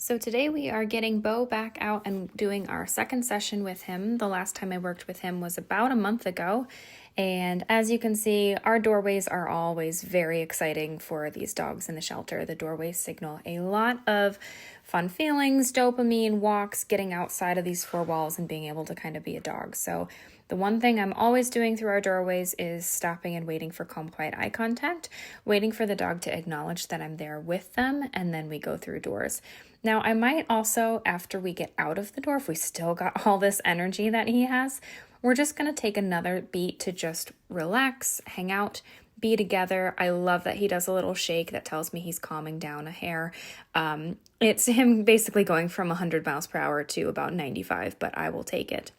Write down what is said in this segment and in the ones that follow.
So today we are getting Bo back out and doing our second session with him. The last time I worked with him was about a month ago. And as you can see, our doorways are always very exciting for these dogs in the shelter. The doorways signal a lot of fun feelings, dopamine, walks, getting outside of these four walls and being able to kind of be a dog. So the one thing I'm always doing through our doorways is stopping and waiting for calm, quiet eye contact, waiting for the dog to acknowledge that I'm there with them, and then we go through doors. Now, I might also, after we get out of the door, if we still got all this energy that he has, we're just going to take another beat to just relax, hang out, be together. I love that he does a little shake that tells me he's calming down a hair. It's him basically going from 100 miles per hour to about 95, but I will take it.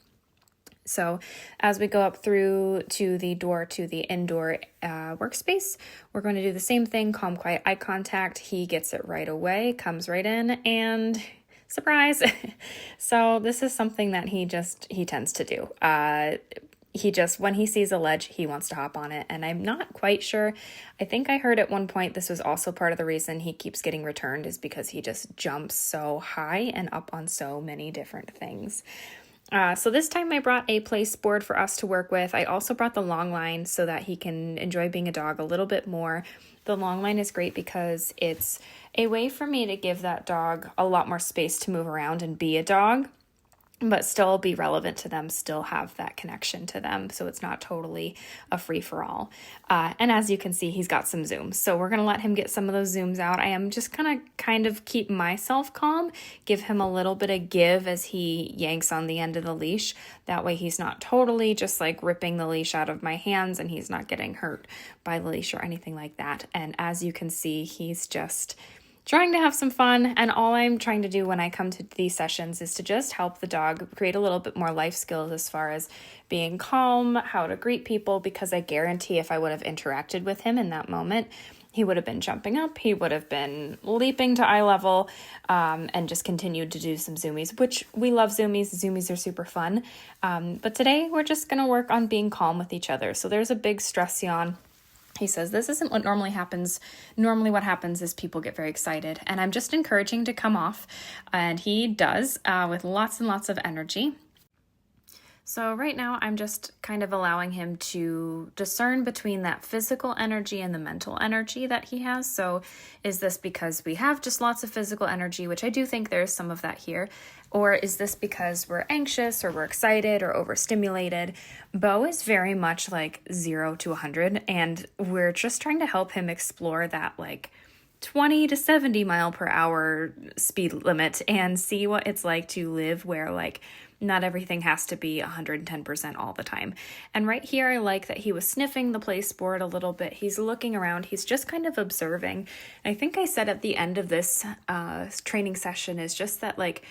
So as we go up through to the door to the indoor workspace, we're going to do the same thing, calm, quiet eye contact. He gets it right away, comes right in, and surprise. So this is something that he tends to do. When he sees a ledge, he wants to hop on it. And I'm not quite sure. I think I heard at one point this was also part of the reason he keeps getting returned is because he just jumps so high and up on so many different things. So this time I brought a place board for us to work with. I also brought the long line so that he can enjoy being a dog a little bit more. The long line is great because it's a way for me to give that dog a lot more space to move around and be a dog, but still be relevant to them, still have that connection to them. So it's not totally a free-for-all. And as you can see, he's got some zooms. So we're going to let him get some of those zooms out. I am just going to kind of keep myself calm, give him a little bit of give as he yanks on the end of the leash. That way he's not totally just like ripping the leash out of my hands and he's not getting hurt by the leash or anything like that. And as you can see, he's just trying to have some fun, and all I'm trying to do when I come to these sessions is to just help the dog create a little bit more life skills as far as being calm, how to greet people, because I guarantee if I would have interacted with him in that moment, he would have been jumping up, he would have been leaping to eye level, and just continued to do some zoomies, which we love zoomies. Zoomies are super fun. But today we're just going to work on being calm with each other. So there's a big stress yawn. He says, this isn't what normally happens. Normally what happens is people get very excited, and I'm just encouraging to come off, and he does with lots and lots of energy. So right now I'm just kind of allowing him to discern between that physical energy and the mental energy that he has. So is this because we have just lots of physical energy, which I do think there's some of that here, or is this because we're anxious or we're excited or overstimulated? Bo is very much like 0 to 100, and we're just trying to help him explore that like 20 to 70 mile per hour speed limit and see what it's like to live where like not everything has to be 110% all the time. And right here, I like that he was sniffing the place board a little bit. He's looking around. He's just kind of observing. And I think I said at the end of this training session is just that like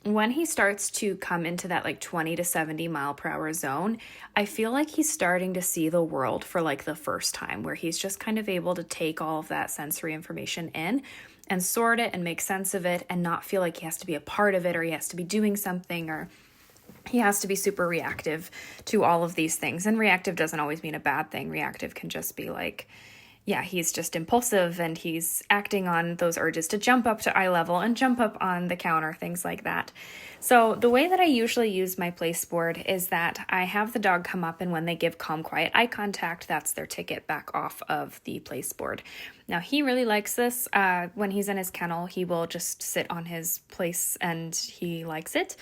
when he starts to come into that like 20 to 70 mile per hour zone, I feel like he's starting to see the world for like the first time, where he's just kind of able to take all of that sensory information in and sort it and make sense of it and not feel like he has to be a part of it or he has to be doing something or he has to be super reactive to all of these things. And reactive doesn't always mean a bad thing. Reactive can just be like, yeah, he's just impulsive and he's acting on those urges to jump up to eye level and jump up on the counter, things like that. So the way that I usually use my place board is that I have the dog come up, and when they give calm, quiet eye contact, that's their ticket back off of the place board. Now, he really likes this. When he's in his kennel, he will just sit on his place and he likes it.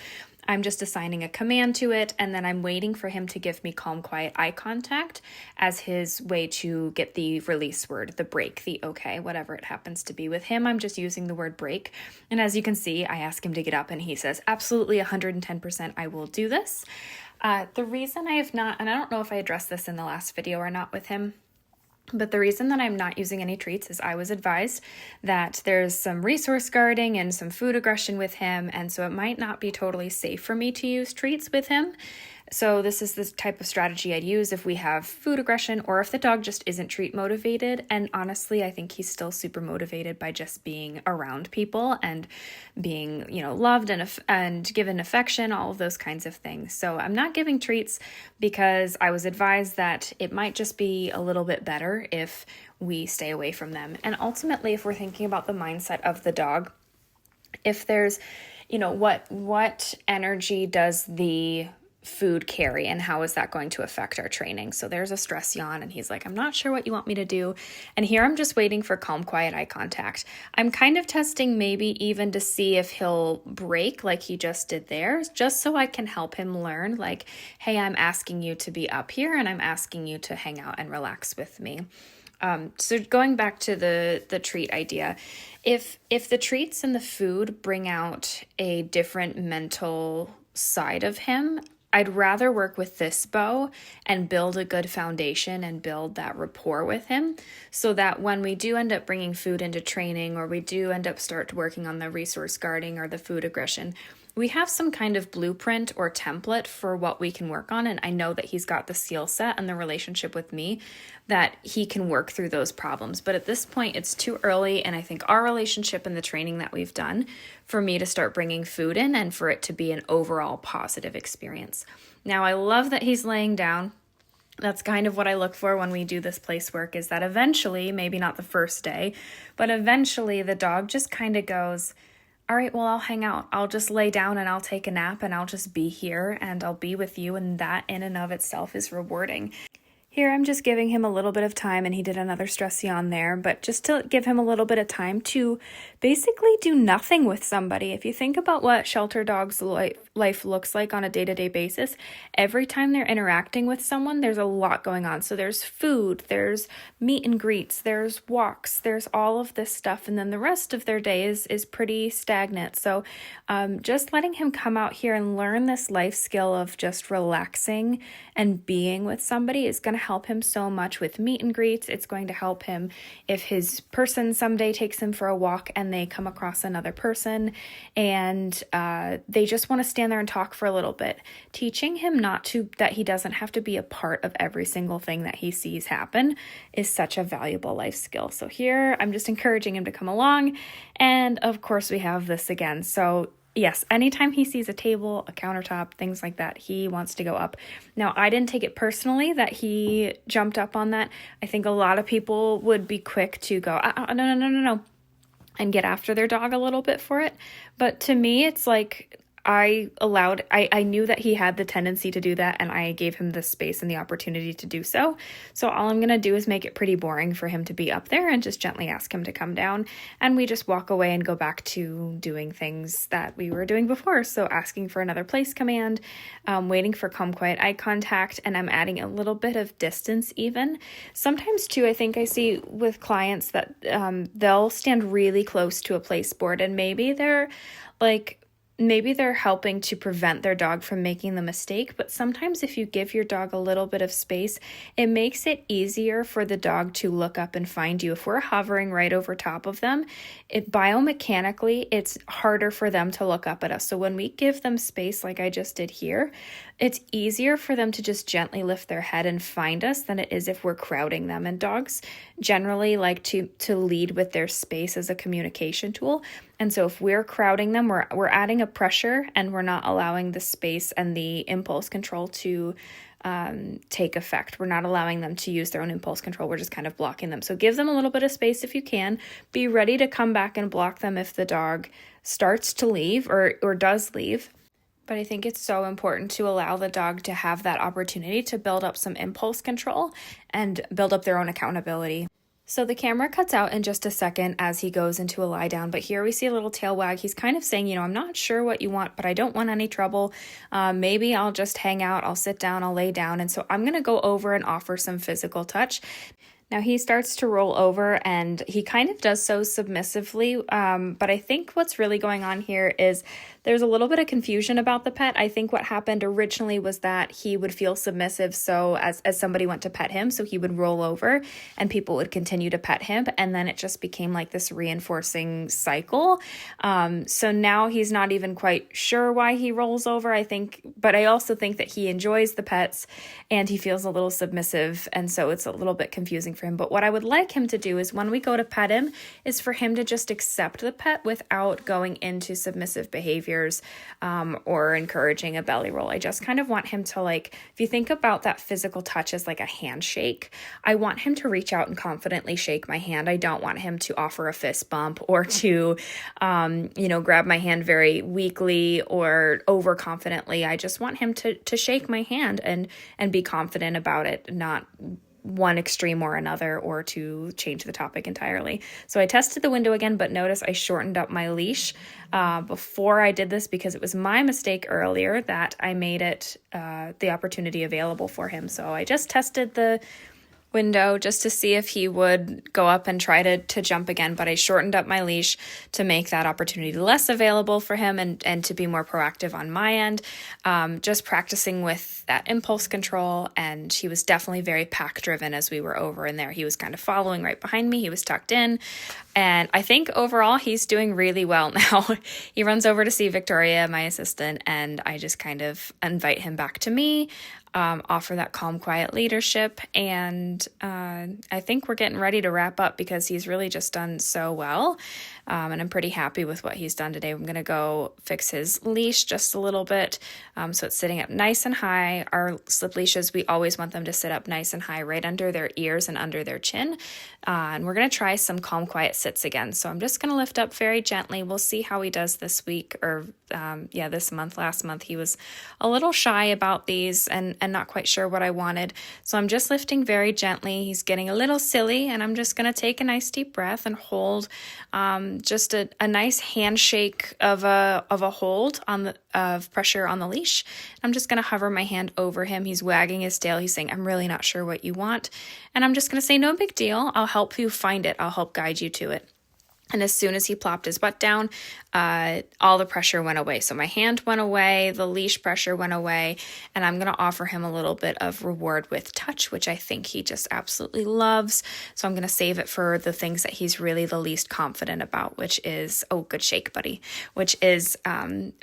I'm just assigning a command to it, and then I'm waiting for him to give me calm, quiet eye contact as his way to get the release word, the break, the okay, whatever it happens to be. With him, I'm just using the word break. And as you can see, I ask him to get up, and he says, absolutely 110%, I will do this. The reason I have not, and I don't know if I addressed this in the last video or not with him, but the reason that I'm not using any treats is I was advised that there's some resource guarding and some food aggression with him, and so it might not be totally safe for me to use treats with him. So this is the type of strategy I'd use if we have food aggression or if the dog just isn't treat motivated. And honestly, I think he's still super motivated by just being around people and being, loved and given affection, all of those kinds of things. So I'm not giving treats because I was advised that it might just be a little bit better if we stay away from them. And ultimately, if we're thinking about the mindset of the dog, if there's, what energy does the food carry and how is that going to affect our training? So there's a stress yawn and he's like, I'm not sure what you want me to do. And here I'm just waiting for calm, quiet eye contact. I'm kind of testing maybe even to see if he'll break like he just did there, just so I can help him learn like, hey, I'm asking you to be up here and I'm asking you to hang out and relax with me. So going back to the treat idea, if the treats and the food bring out a different mental side of him, I'd rather work with this bow and build a good foundation and build that rapport with him so that when we do end up bringing food into training or we do end up start working on the resource guarding or the food aggression, we have some kind of blueprint or template for what we can work on. And I know that he's got the skill set and the relationship with me that he can work through those problems. But at this point, it's too early. And I think our relationship and the training that we've done for me to start bringing food in and for it to be an overall positive experience. Now, I love that he's laying down. That's kind of what I look for when we do this place work, is that eventually, maybe not the first day, but eventually the dog just kind of goes, all right, well, I'll hang out. I'll just lay down and I'll take a nap and I'll just be here and I'll be with you. And that in and of itself is rewarding. Here, I'm just giving him a little bit of time, and he did another stress yawn there, but just to give him a little bit of time to basically do nothing with somebody. If you think about what shelter dogs' life looks like on a day-to-day basis, every time they're interacting with someone, there's a lot going on. So there's food, there's meet and greets, there's walks, there's all of this stuff, and then the rest of their day is pretty stagnant. So just letting him come out here and learn this life skill of just relaxing and being with somebody is going to help him so much with meet and greets. It's going to help him if his person someday takes him for a walk and they come across another person and they just want to stand there and talk for a little bit. Teaching him that he doesn't have to be a part of every single thing that he sees happen is such a valuable life skill. So here I'm just encouraging him to come along. And of course we have this again. So yes, anytime he sees a table, a countertop, things like that, he wants to go up. Now, I didn't take it personally that he jumped up on that. I think a lot of people would be quick to go, no, and get after their dog a little bit for it. But to me, it's like I knew that he had the tendency to do that, and I gave him the space and the opportunity to do so. So all I'm going to do is make it pretty boring for him to be up there and just gently ask him to come down. And we just walk away and go back to doing things that we were doing before. So asking for another place command, waiting for calm, quiet eye contact, and I'm adding a little bit of distance even. Sometimes too, I think I see with clients that they'll stand really close to a place board, and maybe they're helping to prevent their dog from making the mistake, but sometimes if you give your dog a little bit of space, it makes it easier for the dog to look up and find you. If we're hovering right over top of them, biomechanically, it's harder for them to look up at us. So when we give them space like I just did here, it's easier for them to just gently lift their head and find us than it is if we're crowding them. And dogs generally like to lead with their space as a communication tool. And so if we're crowding them, we're adding a pressure and we're not allowing the space and the impulse control to take effect. We're not allowing them to use their own impulse control. We're just kind of blocking them. So give them a little bit of space if you can. Be ready to come back and block them if the dog starts to leave or does leave. But I think it's so important to allow the dog to have that opportunity to build up some impulse control and build up their own accountability. So the camera cuts out in just a second as he goes into a lie down, but here we see a little tail wag. He's kind of saying, I'm not sure what you want, but I don't want any trouble. Maybe I'll just hang out, I'll sit down, I'll lay down. And so I'm going to go over and offer some physical touch. Now he starts to roll over and he kind of does so submissively, but I think what's really going on here is there's a little bit of confusion about the pet. I think what happened originally was that he would feel submissive, so as somebody went to pet him, so he would roll over and people would continue to pet him, and then it just became like this reinforcing cycle. So now he's not even quite sure why he rolls over, but I also think that he enjoys the pets and he feels a little submissive, and so it's a little bit confusing relaxing for him. But what I would like him to do is when we go to pet him is for him to just accept the pet without going into submissive behaviors or encouraging a belly roll. I just kind of want him to, like, if you think about that physical touch as like a handshake, I want him to reach out and confidently shake my hand. I don't want him to offer a fist bump or to, grab my hand very weakly or overconfidently. I just want him to shake my hand and be confident about it, not one extreme or another, or to change the topic entirely. So I tested the window again, but notice I shortened up my leash before I did this because it was my mistake earlier that I made it the opportunity available for him. So I just tested the window just to see if he would go up and try to jump again, but I shortened up my leash to make that opportunity less available for him and to be more proactive on my end, just practicing with that impulse control. And he was definitely very pack driven as we were over in there. He was kind of following right behind me. He was tucked in, and I think overall he's doing really well now. He runs over to see Victoria, my assistant, and I just kind of invite him back to me, offer that calm, quiet leadership. And I think we're getting ready to wrap up because he's really just done so well. And I'm pretty happy with what he's done today. I'm going to go fix his leash just a little bit. So it's sitting up nice and high. Our slip leashes, we always want them to sit up nice and high, right under their ears and under their chin. And we're going to try some calm, quiet sits again. So I'm just going to lift up very gently. We'll see how he does this week or this month. Last month, he was a little shy about these and not quite sure what I wanted. So I'm just lifting very gently. He's getting a little silly, and I'm just going to take a nice deep breath and hold just a nice handshake of a hold of pressure on the leash. I'm just going to hover my hand over him. He's wagging his tail. He's saying, I'm really not sure what you want. And I'm just going to say, no big deal. I'll help you find it. I'll help guide you to it. And as soon as he plopped his butt down, all the pressure went away. So my hand went away, the leash pressure went away, and I'm going to offer him a little bit of reward with touch, which I think he just absolutely loves. So I'm going to save it for the things that he's really the least confident about, which is, oh, good shake, buddy, which is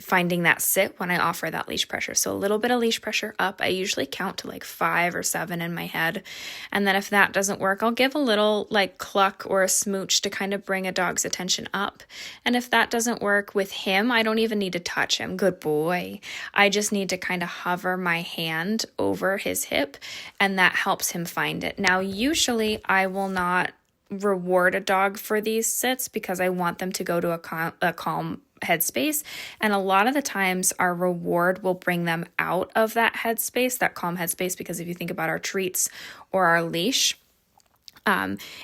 finding that sit when I offer that leash pressure. So a little bit of leash pressure up. I usually count to like 5 or 7 in my head. And then if that doesn't work, I'll give a little like cluck or a smooch to kind of bring a dog's attention up. And if that doesn't work with him, I don't even need to touch him. Good boy. I just need to kind of hover my hand over his hip, and that helps him find it. Now, usually I will not reward a dog for these sits because I want them to go to a calm headspace. And a lot of the times our reward will bring them out of that headspace, that calm headspace, because if you think about our treats or our leash,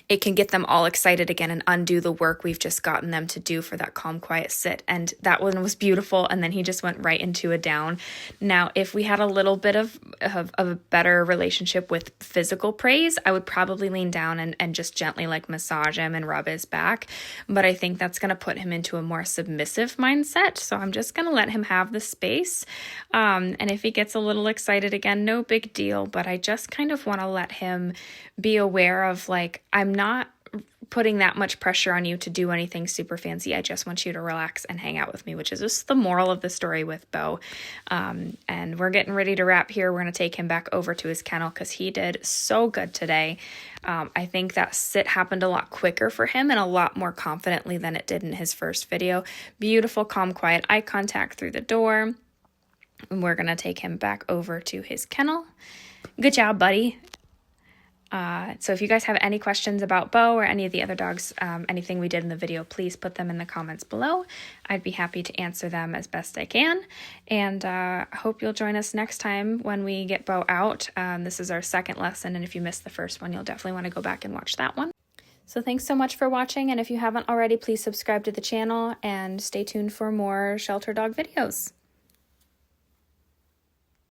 it can get them all excited again and undo the work we've just gotten them to do for that calm, quiet sit. And that one was beautiful. And then he just went right into a down. Now, if we had a little bit of a better relationship with physical praise, I would probably lean down and just gently like massage him and rub his back. But I think that's going to put him into a more submissive mindset. So I'm just going to let him have the space. And if he gets a little excited again, no big deal. But I just kind of want to let him be aware of, like, I'm not putting that much pressure on you to do anything super fancy. I just want you to relax and hang out with me, which is just the moral of the story with Bo. And we're getting ready to wrap here. We're going to take him back over to his kennel because he did so good today. I think that sit happened a lot quicker for him and a lot more confidently than it did in his first video. Beautiful, calm, quiet eye contact through the door. And we're going to take him back over to his kennel. Good job, buddy. So if you guys have any questions about Bo or any of the other dogs, anything we did in the video, please put them in the comments below. I'd be happy to answer them as best I can. And I hope you'll join us next time when we get Bo out. This is our second lesson, and if you missed the first one, you'll definitely want to go back and watch that one. So thanks so much for watching, and if you haven't already, please subscribe to the channel and stay tuned for more shelter dog videos.